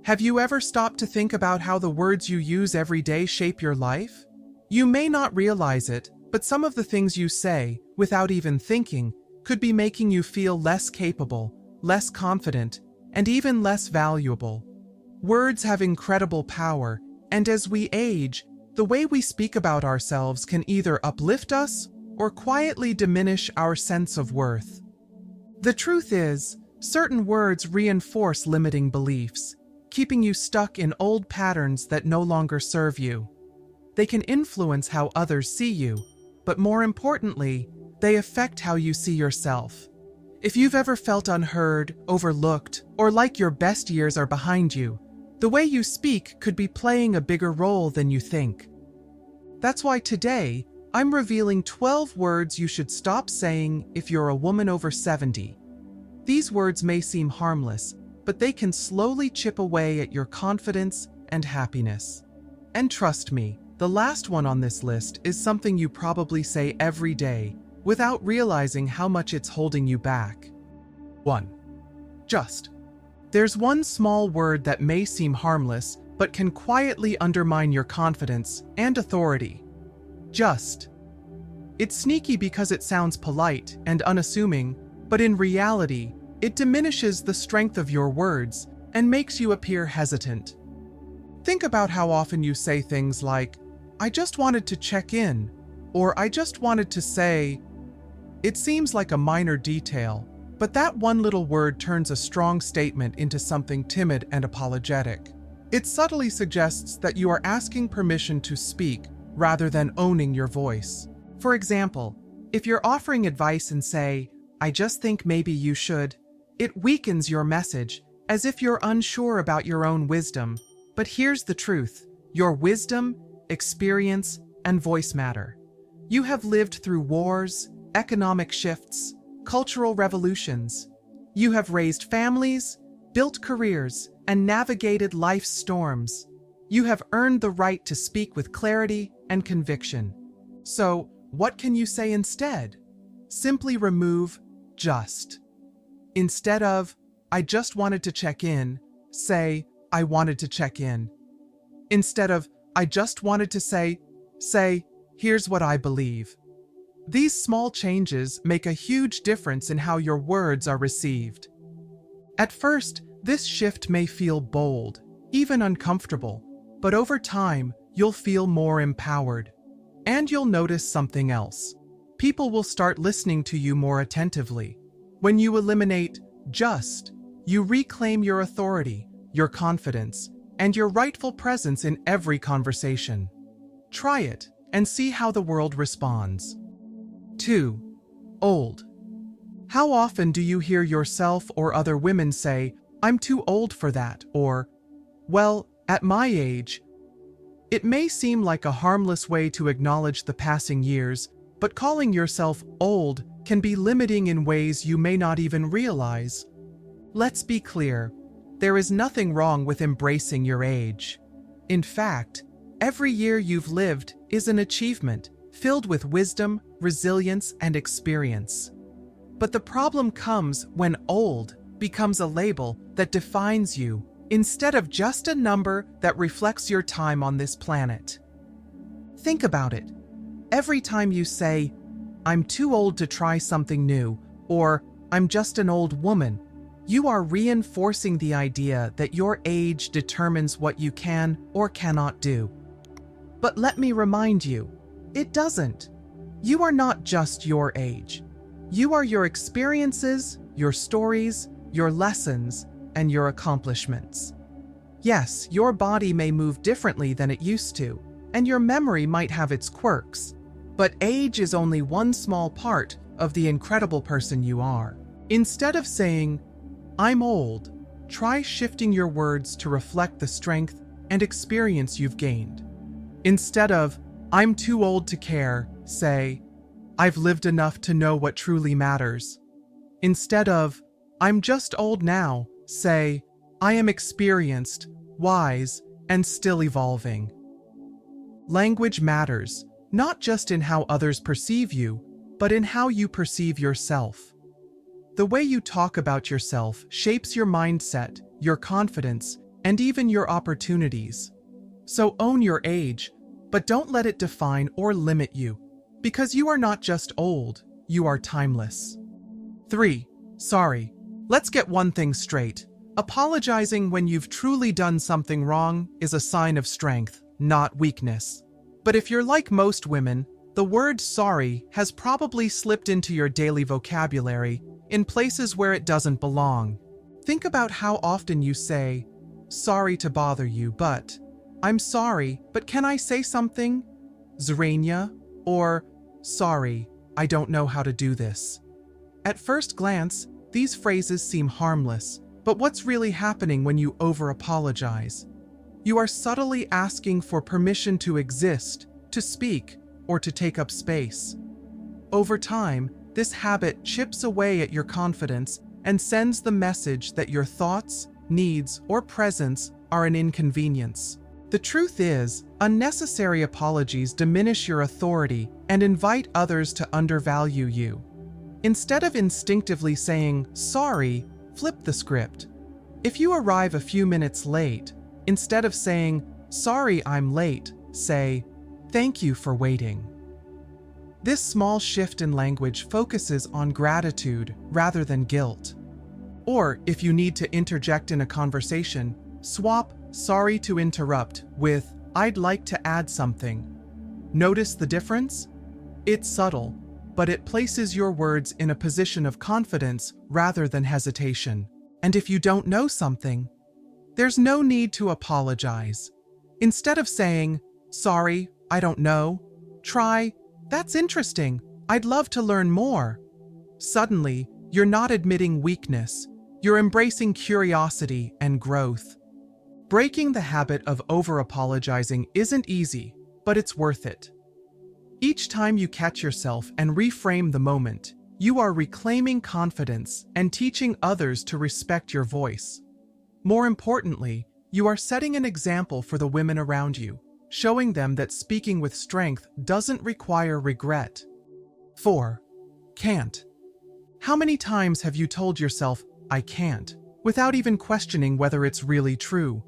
Have you ever stopped to think about how the words you use every day shape your life? You may not realize it, but some of the things you say, without even thinking, could be making you feel less capable, less confident, and even less valuable. Words have incredible power, and as we age, the way we speak about ourselves can either uplift us or quietly diminish our sense of worth. The truth is, certain words reinforce limiting beliefs, keeping you stuck in old patterns that no longer serve you. They can influence how others see you, but more importantly, they affect how you see yourself. If you've ever felt unheard, overlooked, or like your best years are behind you, the way you speak could be playing a bigger role than you think. That's why today, I'm revealing 12 words you should stop saying if you're a woman over 70. These words may seem harmless, but they can slowly chip away at your confidence and happiness. And trust me, the last one on this list is something you probably say every day, without realizing how much it's holding you back. 1. Just. There's one small word that may seem harmless, but can quietly undermine your confidence and authority. Just. It's sneaky because it sounds polite and unassuming, but in reality, it diminishes the strength of your words and makes you appear hesitant. Think about how often you say things like, "I just wanted to check in," or "I just wanted to say." It seems like a minor detail, but that one little word turns a strong statement into something timid and apologetic. It subtly suggests that you are asking permission to speak rather than owning your voice. For example, if you're offering advice and say, "I just think maybe you should," it weakens your message, as if you're unsure about your own wisdom. But here's the truth: your wisdom, experience, and voice matter. You have lived through wars, economic shifts, cultural revolutions. You have raised families, built careers, and navigated life's storms. You have earned the right to speak with clarity and conviction. So, what can you say instead? Simply remove "just." Instead of, "I just wanted to check in," say, "I wanted to check in." Instead of, "I just wanted to say," "Here's what I believe." These small changes make a huge difference in how your words are received. At first, this shift may feel bold, even uncomfortable, but over time, you'll feel more empowered. And you'll notice something else. People will start listening to you more attentively. When you eliminate "just," you reclaim your authority, your confidence, and your rightful presence in every conversation. Try it and see how the world responds. 2. Old. How often do you hear yourself or other women say, "I'm too old for that," or, "Well, at my age"? It may seem like a harmless way to acknowledge the passing years, but calling yourself old can be limiting in ways you may not even realize. Let's be clear, there is nothing wrong with embracing your age. In fact, every year you've lived is an achievement, filled with wisdom, resilience, and experience. But the problem comes when old becomes a label that defines you, instead of just a number that reflects your time on this planet. Think about it. Every time you say, "I'm too old to try something new," or "I'm just an old woman," you are reinforcing the idea that your age determines what you can or cannot do. But let me remind you, it doesn't. You are not just your age. You are your experiences, your stories, your lessons, and your accomplishments. Yes, your body may move differently than it used to, and your memory might have its quirks, but age is only one small part of the incredible person you are. Instead of saying, "I'm old," try shifting your words to reflect the strength and experience you've gained. Instead of, "I'm too old to care," say, "I've lived enough to know what truly matters." Instead of, "I'm just old now," say, "I am experienced, wise, and still evolving." Language matters, not just in how others perceive you, but in how you perceive yourself. The way you talk about yourself shapes your mindset, your confidence, and even your opportunities. So own your age, but don't let it define or limit you, because you are not just old, you are timeless. 3. Sorry. Let's get one thing straight. Apologizing when you've truly done something wrong is a sign of strength, not weakness. But if you're like most women, the word sorry has probably slipped into your daily vocabulary in places where it doesn't belong. Think about how often you say, "Sorry to bother you, but," "I'm sorry, but can I say something?" "Zrania," or "Sorry, I don't know how to do this." At first glance, these phrases seem harmless, but what's really happening when you over-apologize? You are subtly asking for permission to exist, to speak, or to take up space. Over time, this habit chips away at your confidence and sends the message that your thoughts, needs, or presence are an inconvenience. The truth is, unnecessary apologies diminish your authority and invite others to undervalue you. Instead of instinctively saying, "Sorry," flip the script. If you arrive a few minutes late, instead of saying, "Sorry, I'm late," say, "Thank you for waiting." This small shift in language focuses on gratitude rather than guilt. Or, if you need to interject in a conversation, swap "sorry to interrupt" with "I'd like to add something." Notice the difference? It's subtle, but it places your words in a position of confidence rather than hesitation. And if you don't know something, there's no need to apologize. Instead of saying, "Sorry, I don't know," try, "That's interesting, I'd love to learn more." Suddenly, you're not admitting weakness, you're embracing curiosity and growth. Breaking the habit of over-apologizing isn't easy, but it's worth it. Each time you catch yourself and reframe the moment, you are reclaiming confidence and teaching others to respect your voice. More importantly, you are setting an example for the women around you, showing them that speaking with strength doesn't require regret. 4. Can't. How many times have you told yourself, "I can't," without even questioning whether it's really true?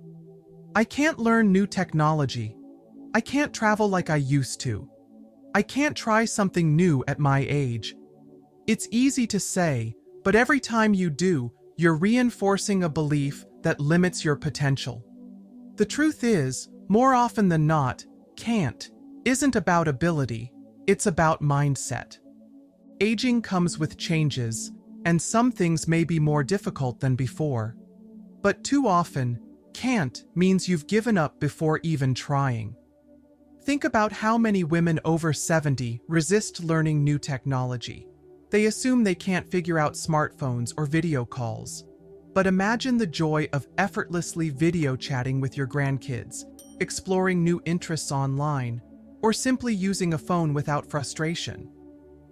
I can't learn new technology. I can't travel like I used to. I can't try something new at my age. It's easy to say, but every time you do, you're reinforcing a belief that limits your potential. The truth is, more often than not, can't isn't about ability, it's about mindset. Aging comes with changes, and some things may be more difficult than before. But too often, can't means you've given up before even trying. Think about how many women over 70 resist learning new technology. They assume they can't figure out smartphones or video calls. But imagine the joy of effortlessly video chatting with your grandkids, exploring new interests online, or simply using a phone without frustration.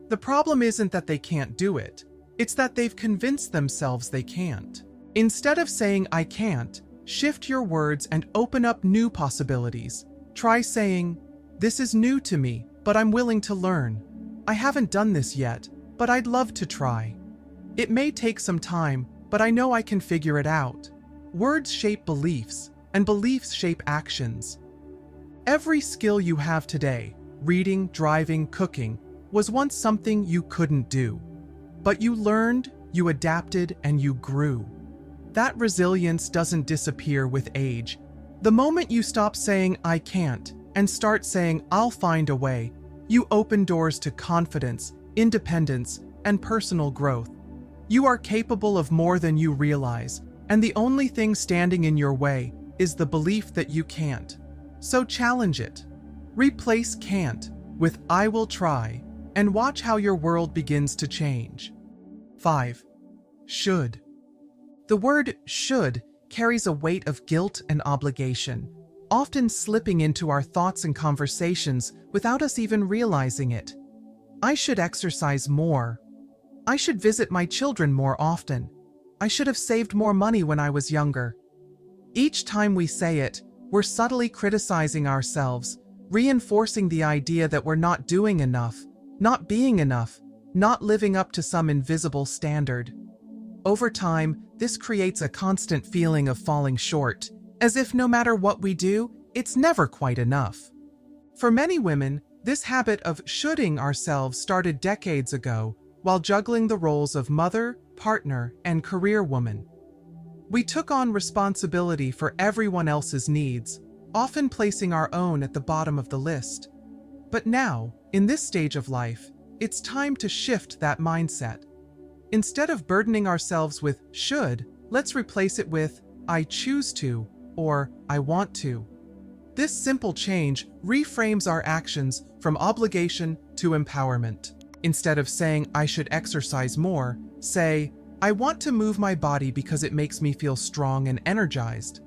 The problem isn't that they can't do it, it's that they've convinced themselves they can't. Instead of saying "I can't," shift your words and open up new possibilities. Try saying, "This is new to me, but I'm willing to learn. I haven't done this yet, but I'd love to try. It may take some time, but I know I can figure it out." Words shape beliefs, and beliefs shape actions. Every skill you have today, reading, driving, cooking, was once something you couldn't do. But you learned, you adapted, and you grew. That resilience doesn't disappear with age. The moment you stop saying "I can't" and start saying "I'll find a way," you open doors to confidence, independence, and personal growth. You are capable of more than you realize, and the only thing standing in your way is the belief that you can't. So challenge it. Replace "can't" with "I will try," and watch how your world begins to change. 5. Should. The word "should" carries a weight of guilt and obligation, often slipping into our thoughts and conversations without us even realizing it. I should exercise more. I should visit my children more often. I should have saved more money when I was younger. Each time we say it, we're subtly criticizing ourselves, reinforcing the idea that we're not doing enough, not being enough, not living up to some invisible standard. Over time, this creates a constant feeling of falling short, as if no matter what we do, it's never quite enough. For many women, this habit of shoulding ourselves started decades ago while juggling the roles of mother, partner, and career woman. We took on responsibility for everyone else's needs, often placing our own at the bottom of the list. But now, in this stage of life, it's time to shift that mindset. Instead of burdening ourselves with should, let's replace it with I choose to or I want to. This simple change reframes our actions from obligation to empowerment. Instead of saying I should exercise more, say I want to move my body because it makes me feel strong and energized.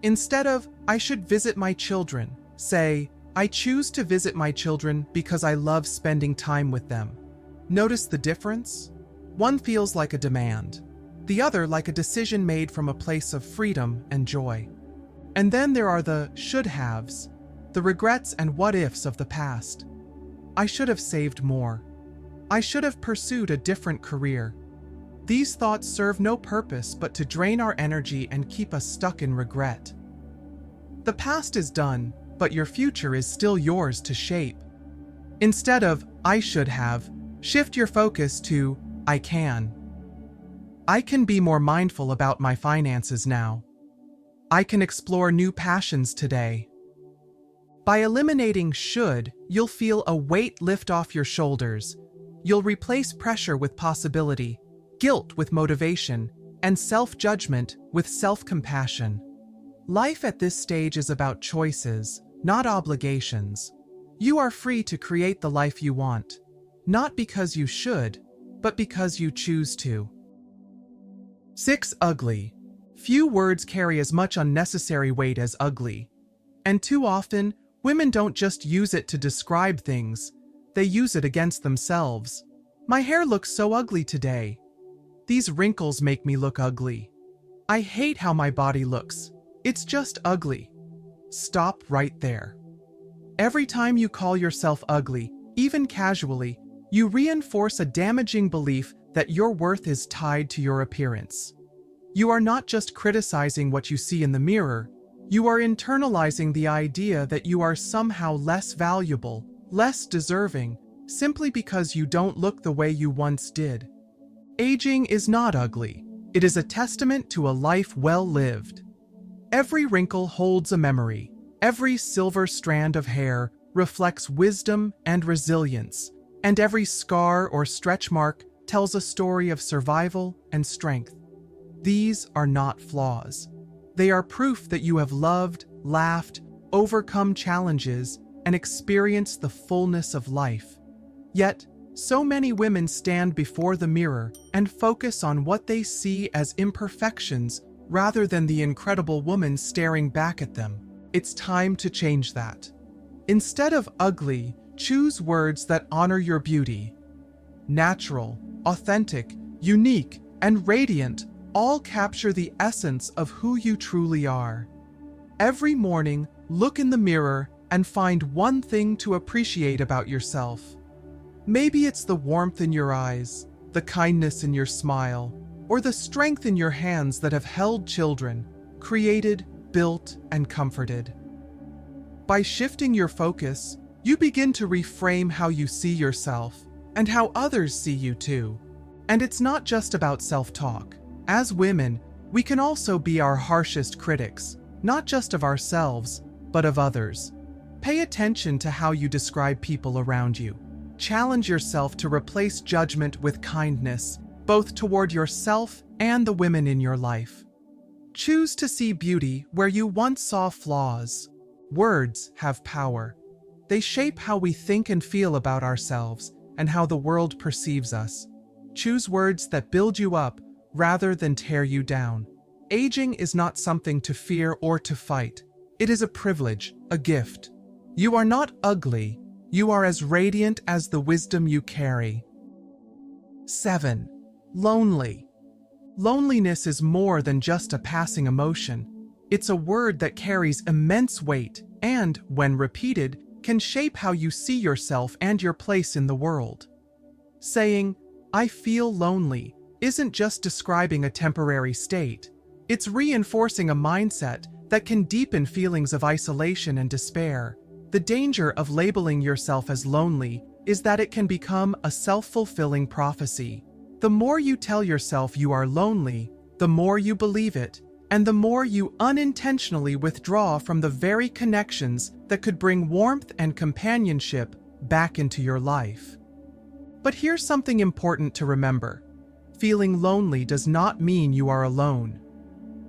Instead of I should visit my children, say I choose to visit my children because I love spending time with them. Notice the difference? One feels like a demand, the other like a decision made from a place of freedom and joy. And then there are the should-haves, the regrets and what-ifs of the past. I should have saved more. I should have pursued a different career. These thoughts serve no purpose but to drain our energy and keep us stuck in regret. The past is done, but your future is still yours to shape. Instead of I should have, shift your focus to I can. I can be more mindful about my finances now. I can explore new passions today. By eliminating should, you'll feel a weight lift off your shoulders. You'll replace pressure with possibility, guilt with motivation, and self-judgment with self-compassion. Life at this stage is about choices, not obligations. You are free to create the life you want, not because you should, but because you choose to. 6. Ugly. Few words carry as much unnecessary weight as ugly. And too often, women don't just use it to describe things, they use it against themselves. My hair looks so ugly today. These wrinkles make me look ugly. I hate how my body looks. It's just ugly. Stop right there. Every time you call yourself ugly, even casually, you reinforce a damaging belief that your worth is tied to your appearance. You are not just criticizing what you see in the mirror, you are internalizing the idea that you are somehow less valuable, less deserving, simply because you don't look the way you once did. Aging is not ugly. It is a testament to a life well lived. Every wrinkle holds a memory. Every silver strand of hair reflects wisdom and resilience, and every scar or stretch mark tells a story of survival and strength. These are not flaws. They are proof that you have loved, laughed, overcome challenges, and experienced the fullness of life. Yet, so many women stand before the mirror and focus on what they see as imperfections rather than the incredible woman staring back at them. It's time to change that. Instead of ugly, choose words that honor your beauty. Natural, authentic, unique, and radiant all capture the essence of who you truly are. Every morning, look in the mirror and find one thing to appreciate about yourself. Maybe it's the warmth in your eyes, the kindness in your smile, or the strength in your hands that have held children, created, built, and comforted. By shifting your focus, you begin to reframe how you see yourself and how others see you too. And it's not just about self-talk. As women, we can also be our harshest critics, not just of ourselves, but of others. Pay attention to how you describe people around you. Challenge yourself to replace judgment with kindness, both toward yourself and the women in your life. Choose to see beauty where you once saw flaws. Words have power. They shape how we think and feel about ourselves and how the world perceives us. Choose words that build you up rather than tear you down. Aging is not something to fear or to fight. It is a privilege, a gift. You are not ugly. You are as radiant as the wisdom you carry. 7. Lonely. Loneliness is more than just a passing emotion. It's a word that carries immense weight and, when repeated, can shape how you see yourself and your place in the world. Saying, "I feel lonely," isn't just describing a temporary state. It's reinforcing a mindset that can deepen feelings of isolation and despair. The danger of labeling yourself as lonely is that it can become a self-fulfilling prophecy. The more you tell yourself you are lonely, the more you believe it, and the more you unintentionally withdraw from the very connections that could bring warmth and companionship back into your life. But here's something important to remember. Feeling lonely does not mean you are alone.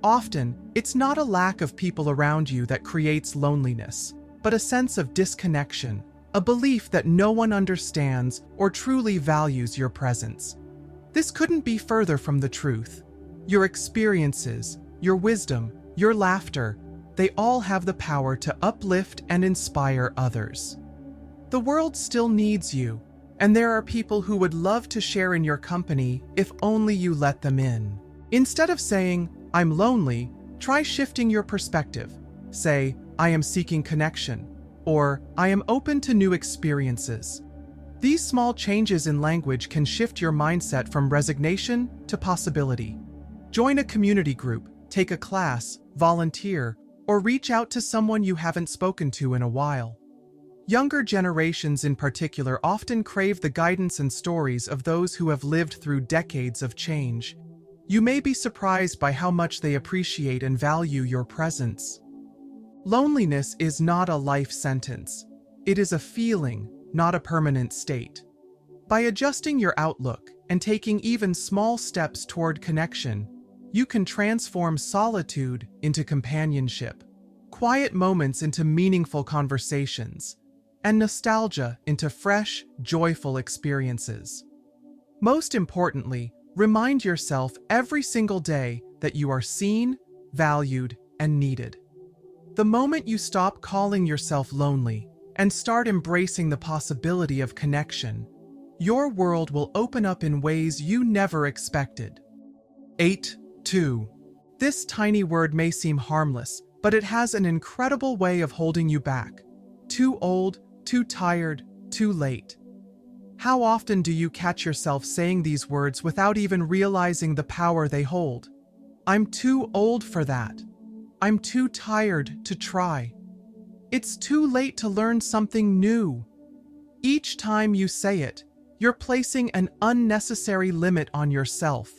Often, it's not a lack of people around you that creates loneliness, but a sense of disconnection, a belief that no one understands or truly values your presence. This couldn't be further from the truth. Your experiences, your wisdom, your laughter, they all have the power to uplift and inspire others. The world still needs you, and there are people who would love to share in your company if only you let them in. Instead of saying, "I'm lonely," try shifting your perspective. Say, "I am seeking connection," or "I am open to new experiences." These small changes in language can shift your mindset from resignation to possibility. Join a community group, take a class, volunteer, or reach out to someone you haven't spoken to in a while. Younger generations in particular often crave the guidance and stories of those who have lived through decades of change. You may be surprised by how much they appreciate and value your presence. Loneliness is not a life sentence. It is a feeling, not a permanent state. By adjusting your outlook and taking even small steps toward connection, you can transform solitude into companionship, quiet moments into meaningful conversations, and nostalgia into fresh, joyful experiences. Most importantly, remind yourself every single day that you are seen, valued, and needed. The moment you stop calling yourself lonely and start embracing the possibility of connection, your world will open up in ways you never expected. 8.2. This tiny word may seem harmless, but it has an incredible way of holding you back. Too old, too tired, too late. How often do you catch yourself saying these words without even realizing the power they hold? I'm too old for that. I'm too tired to try. It's too late to learn something new. Each time you say it, you're placing an unnecessary limit on yourself,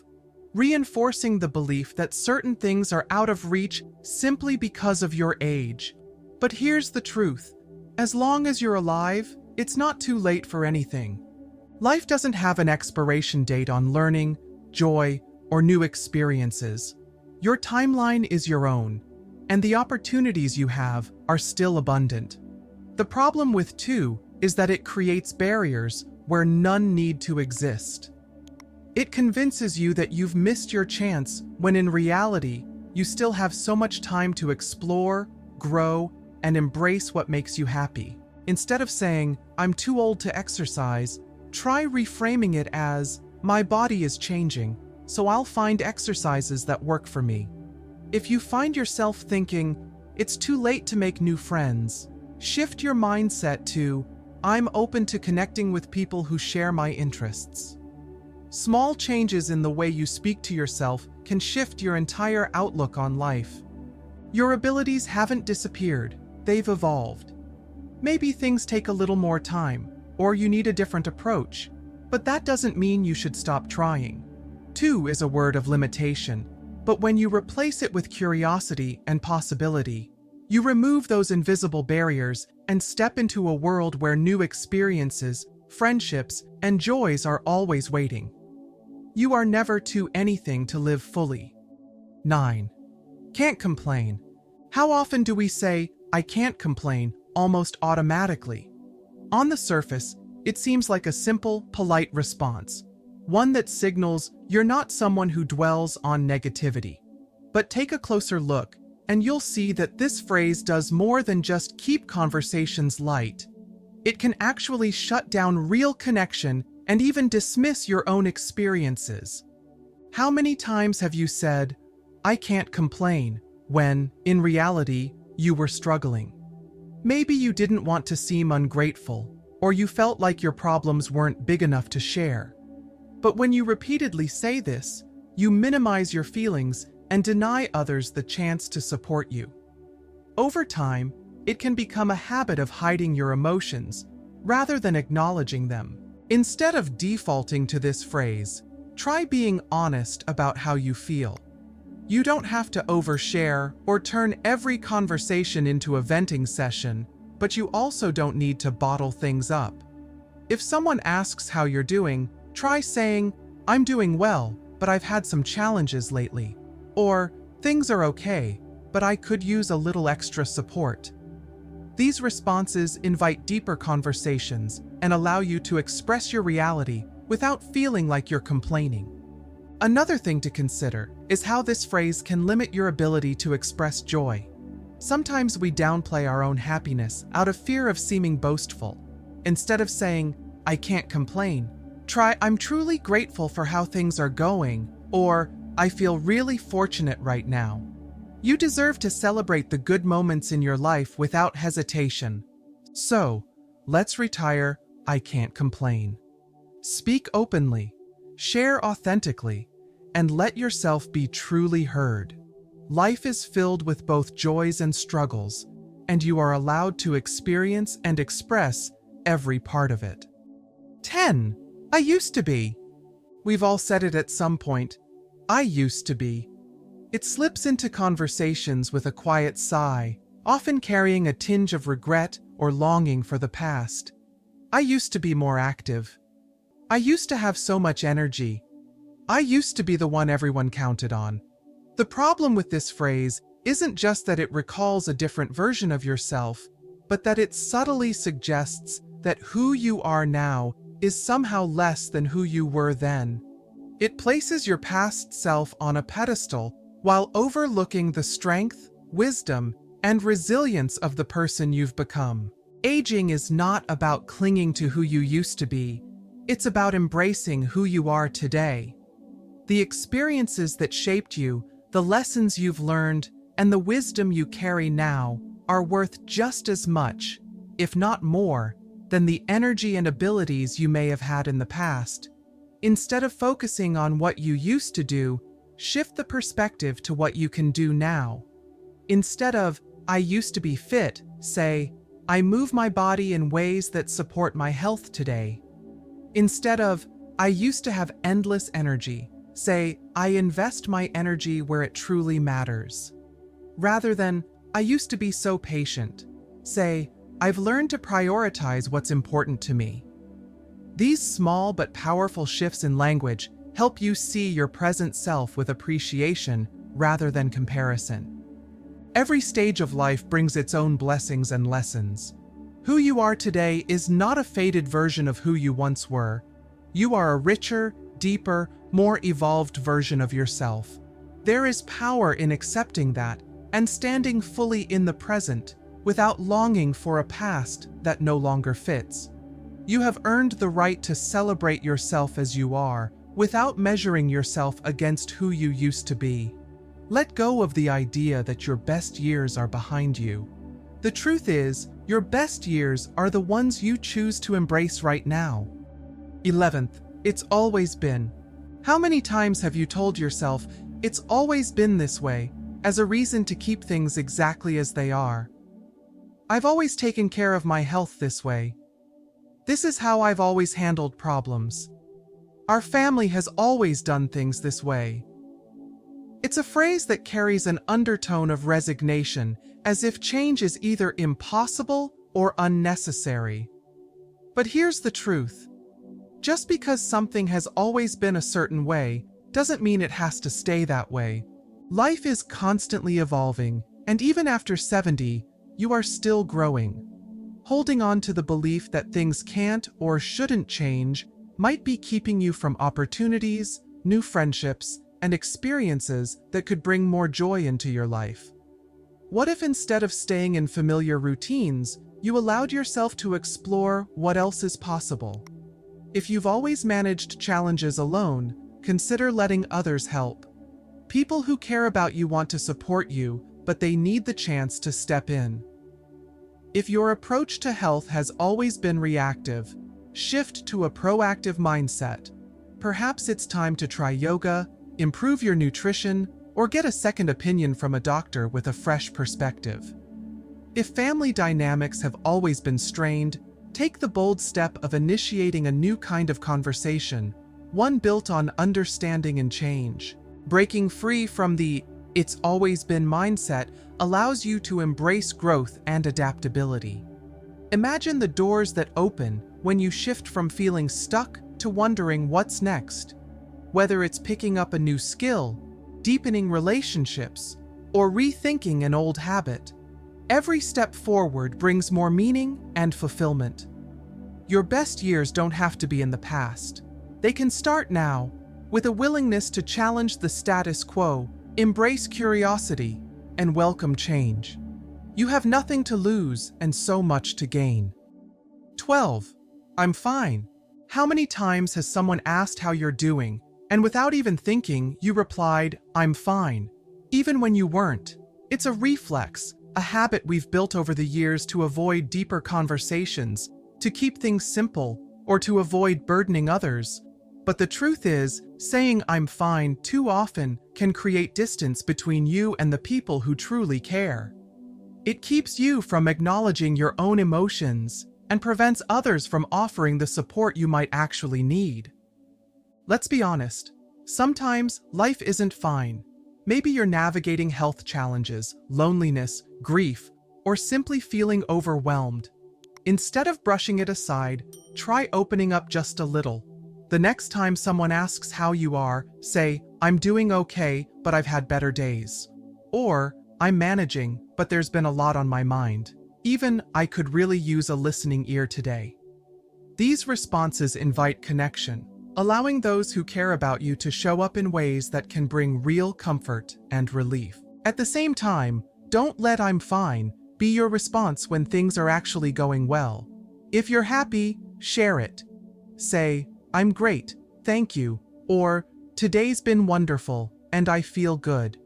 reinforcing the belief that certain things are out of reach simply because of your age. But here's the truth. As long as you're alive, it's not too late for anything. Life doesn't have an expiration date on learning, joy, or new experiences. Your timeline is your own, and the opportunities you have are still abundant. The problem with too is that it creates barriers where none need to exist. It convinces you that you've missed your chance when in reality, you still have so much time to explore, grow, and embrace what makes you happy. Instead of saying, "I'm too old to exercise," try reframing it as, "My body is changing, so I'll find exercises that work for me." If you find yourself thinking, "It's too late to make new friends," shift your mindset to, "I'm open to connecting with people who share my interests." Small changes in the way you speak to yourself can shift your entire outlook on life. Your abilities haven't disappeared, they've evolved. Maybe things take a little more time, or you need a different approach, but that doesn't mean you should stop trying. Too is a word of limitation, but when you replace it with curiosity and possibility, you remove those invisible barriers and step into a world where new experiences, friendships, and joys are always waiting. You are never too anything to live fully. 9. Can't complain. How often do we say, "I can't complain," almost automatically? On the surface, it seems like a simple, polite response, one that signals you're not someone who dwells on negativity. But take a closer look, and you'll see that this phrase does more than just keep conversations light. It can actually shut down real connection and even dismiss your own experiences. How many times have you said, "I can't complain," when, in reality, you were struggling? Maybe you didn't want to seem ungrateful, or you felt like your problems weren't big enough to share. But when you repeatedly say this, you minimize your feelings and deny others the chance to support you. Over time, it can become a habit of hiding your emotions rather than acknowledging them. Instead of defaulting to this phrase, try being honest about how you feel. You don't have to overshare or turn every conversation into a venting session, but you also don't need to bottle things up. If someone asks how you're doing, try saying, "I'm doing well, but I've had some challenges lately." Or, "Things are okay, but I could use a little extra support." These responses invite deeper conversations and allow you to express your reality without feeling like you're complaining. Another thing to consider is how this phrase can limit your ability to express joy. Sometimes we downplay our own happiness out of fear of seeming boastful. Instead of saying, "I can't complain," try, "I'm truly grateful for how things are going," or "I feel really fortunate right now." You deserve to celebrate the good moments in your life without hesitation. So, let's retire "I can't complain." Speak openly, share authentically, and let yourself be truly heard. Life is filled with both joys and struggles, and you are allowed to experience and express every part of it. 10. I used to be. We've all said it at some point. I used to be. It slips into conversations with a quiet sigh, often carrying a tinge of regret or longing for the past. I used to be more active. I used to have so much energy. I used to be the one everyone counted on. The problem with this phrase isn't just that it recalls a different version of yourself, but that it subtly suggests that who you are now is somehow less than who you were then. It places your past self on a pedestal while overlooking the strength, wisdom, and resilience of the person you've become. Aging is not about clinging to who you used to be. It's about embracing who you are today. The experiences that shaped you, the lessons you've learned, and the wisdom you carry now are worth just as much, if not more, than the energy and abilities you may have had in the past. Instead of focusing on what you used to do, shift the perspective to what you can do now. Instead of, "I used to be fit," say, "I move my body in ways that support my health today." Instead of, "I used to have endless energy," say, "I invest my energy where it truly matters." Rather than, "I used to be so patient," say, "I've learned to prioritize what's important to me." These small but powerful shifts in language help you see your present self with appreciation rather than comparison. Every stage of life brings its own blessings and lessons. Who you are today is not a faded version of who you once were. You are a richer, deeper, more evolved version of yourself. There is power in accepting that and standing fully in the present without longing for a past that no longer fits. You have earned the right to celebrate yourself as you are, without measuring yourself against who you used to be. Let go of the idea that your best years are behind you. The truth is, your best years are the ones you choose to embrace right now. 11th, it's always been. How many times have you told yourself, "It's always been this way," as a reason to keep things exactly as they are? "I've always taken care of my health this way. This is how I've always handled problems. Our family has always done things this way." It's a phrase that carries an undertone of resignation, as if change is either impossible or unnecessary. But here's the truth. Just because something has always been a certain way, doesn't mean it has to stay that way. Life is constantly evolving, and even after 70, you are still growing. Holding on to the belief that things can't or shouldn't change might be keeping you from opportunities, new friendships, and experiences that could bring more joy into your life. What if instead of staying in familiar routines, you allowed yourself to explore what else is possible? If you've always managed challenges alone, consider letting others help. People who care about you want to support you, but they need the chance to step in. If your approach to health has always been reactive, shift to a proactive mindset. Perhaps it's time to try yoga, improve your nutrition, or get a second opinion from a doctor with a fresh perspective. If family dynamics have always been strained, take the bold step of initiating a new kind of conversation, one built on understanding and change. Breaking free from the "it's always been" mindset allows you to embrace growth and adaptability. Imagine the doors that open when you shift from feeling stuck to wondering what's next. Whether it's picking up a new skill, deepening relationships, or rethinking an old habit, every step forward brings more meaning and fulfillment. Your best years don't have to be in the past. They can start now, with a willingness to challenge the status quo, embrace curiosity, and welcome change. You have nothing to lose and so much to gain. 12. I'm fine. How many times has someone asked how you're doing, and without even thinking, you replied, "I'm fine," even when you weren't? It's a reflex, a habit we've built over the years to avoid deeper conversations, to keep things simple, or to avoid burdening others. But the truth is, saying "I'm fine" too often can create distance between you and the people who truly care. It keeps you from acknowledging your own emotions and prevents others from offering the support you might actually need. Let's be honest, sometimes life isn't fine. Maybe you're navigating health challenges, loneliness, grief, or simply feeling overwhelmed. Instead of brushing it aside, try opening up just a little. The next time someone asks how you are, say, "I'm doing okay, but I've had better days." Or, "I'm managing, but there's been a lot on my mind." Even, "I could really use a listening ear today." These responses invite connection, allowing those who care about you to show up in ways that can bring real comfort and relief. At the same time, don't let "I'm fine" be your response when things are actually going well. If you're happy, share it. Say, "I'm great, thank you," or "Today's been wonderful, and I feel good."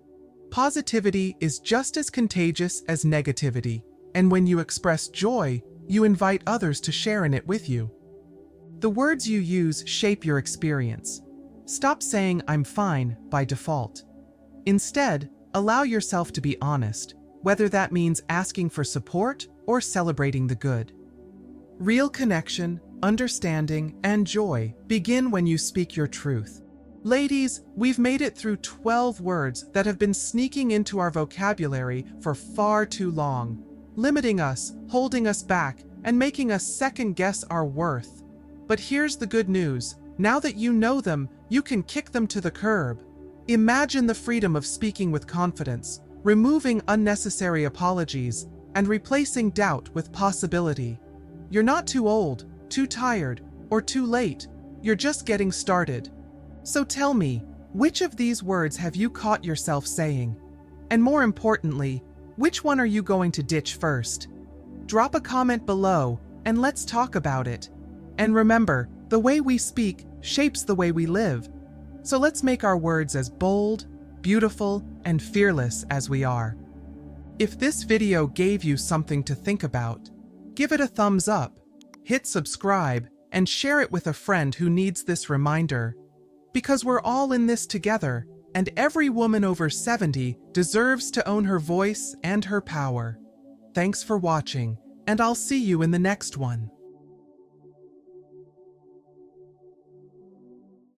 Positivity is just as contagious as negativity, and when you express joy, you invite others to share in it with you. The words you use shape your experience. Stop saying "I'm fine" by default. Instead, allow yourself to be honest, whether that means asking for support or celebrating the good. Real connection, understanding, and joy begin when you speak your truth. Ladies, we've made it through 12 words that have been sneaking into our vocabulary for far too long, limiting us, holding us back, and making us second-guess our worth. But here's the good news. Now that you know them, you can kick them to the curb. Imagine the freedom of speaking with confidence, removing unnecessary apologies, and replacing doubt with possibility. You're not too old, too tired, or too late. You're just getting started. So tell me, which of these words have you caught yourself saying? And more importantly, which one are you going to ditch first? Drop a comment below, and let's talk about it. And remember, the way we speak shapes the way we live. So let's make our words as bold, beautiful, and fearless as we are. If this video gave you something to think about, give it a thumbs up, hit subscribe, and share it with a friend who needs this reminder. Because we're all in this together, and every woman over 70 deserves to own her voice and her power. Thanks for watching, and I'll see you in the next one.